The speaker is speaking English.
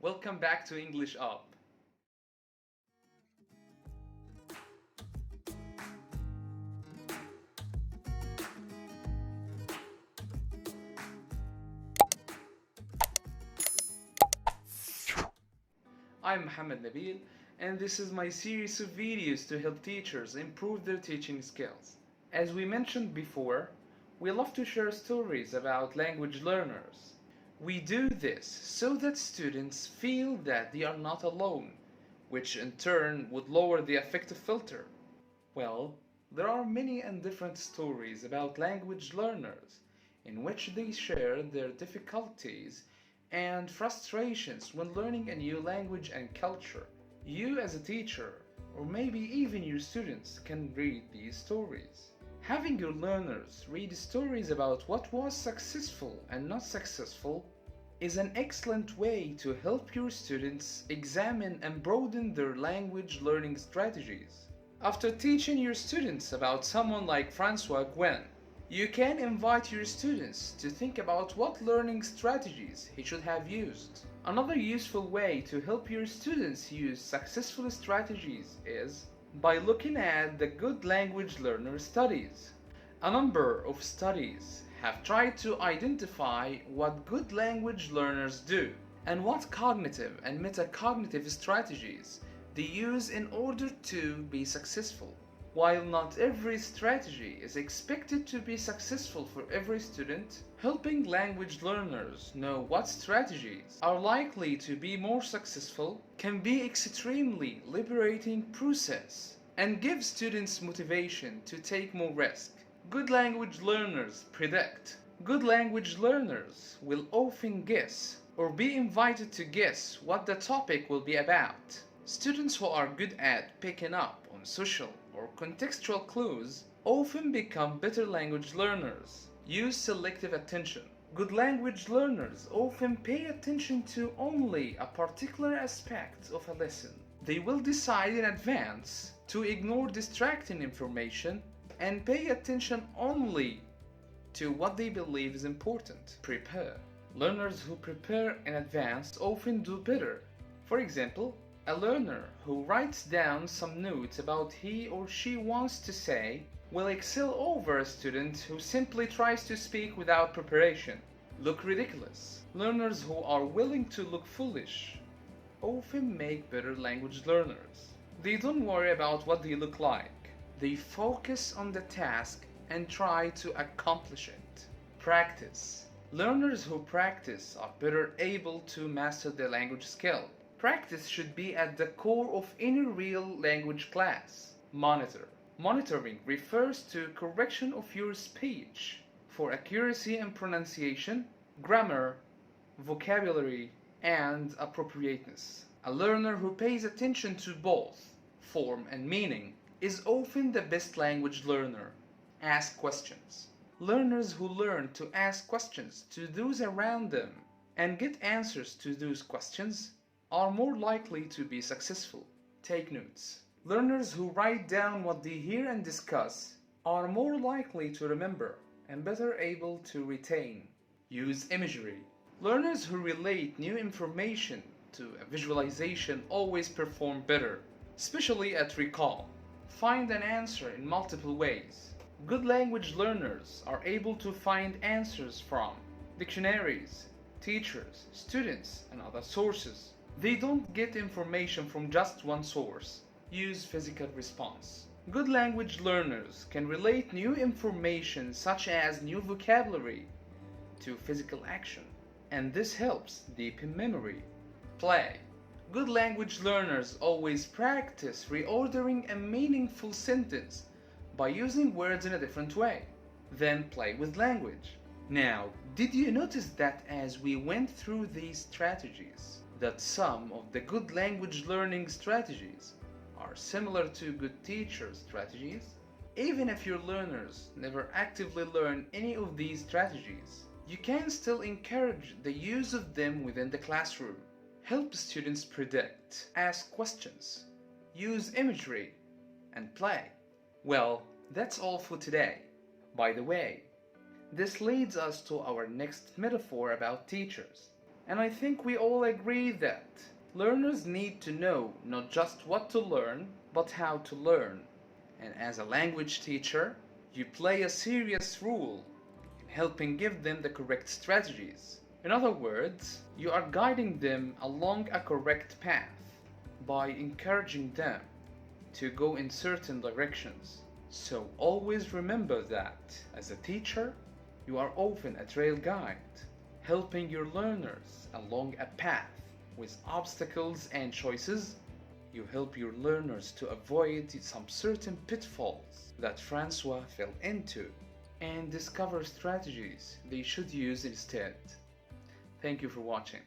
Welcome back to English Up. I'm Mohammed Nabil, and this is my series of videos to help teachers improve their teaching skills. As we mentioned before, we love to share stories about language learners. We do this so that students feel that they are not alone, which in turn would lower the affective filter. Well, there are many and different stories about language learners in which they share their difficulties and frustrations when learning a new language and culture. You, as a teacher, or maybe even your students, can read these stories. Having your learners read stories about what was successful and not successful is an excellent way to help your students examine and broaden their language learning strategies. After teaching your students about someone like Francois Gwen, you can invite your students to think about what learning strategies he should have used. Another useful way to help your students use successful strategies is by looking at the good language learner studies. A number of studies have tried to identify what good language learners do and what cognitive and metacognitive strategies they use in order to be successful. While not every strategy is expected to be successful for every student, helping language learners know what strategies are likely to be more successful can be extremely liberating process and give students motivation to take more risk. Good language learners predict. Good language learners will often guess or be invited to guess what the topic will be about. Students who are good at picking up on social or contextual clues often become better language learners. Use selective attention. Good language learners often pay attention to only a particular aspect of a lesson. They will decide in advance to ignore distracting information and pay attention only to what they believe is important. Prepare. Learners who prepare in advance often do better. For example, a learner who writes down some notes about he or she wants to say will excel over a student who simply tries to speak without preparation. Look ridiculous. Learners who are willing to look foolish often make better language learners. They don't worry about what they look like. They focus on the task and try to accomplish it. Practice. Learners who practice are better able to master the language skill. Practice should be at the core of any real language class. Monitor. Monitoring refers to correction of your speech for accuracy and pronunciation, grammar, vocabulary, and appropriateness. A learner who pays attention to both form and meaning is often the best language learner. Ask questions. Learners who learn to ask questions to those around them and get answers to those questions are more likely to be successful. Take notes. Learners who write down what they hear and discuss are more likely to remember and better able to retain. Use imagery. Learners who relate new information to a visualization always perform better, especially at recall. Find an answer in multiple ways. Good language learners are able to find answers from dictionaries, teachers, students, and other sources. They don't get information from just one source. Use physical response. Good language learners can relate new information such as new vocabulary to physical action, and this helps deepen memory. Play. Good language learners always practice reordering a meaningful sentence by using words in a different way. Then play with language. Now, did you notice that as we went through these strategies, that some of the good language learning strategies are similar to good teacher strategies? Even if your learners never actively learn any of these strategies, you can still encourage the use of them within the classroom. Help students predict, ask questions, use imagery, and play. Well, that's all for today. By the way, this leads us to our next metaphor about teachers. And I think we all agree that learners need to know not just what to learn, but how to learn. And as a language teacher, you play a serious role in helping give them the correct strategies. In other words, you are guiding them along a correct path by encouraging them to go in certain directions. So always remember that as a teacher, you are often a trail guide, helping your learners along a path with obstacles and choices. You help your learners to avoid some certain pitfalls that Francois fell into and discover strategies they should use instead. Thank you for watching.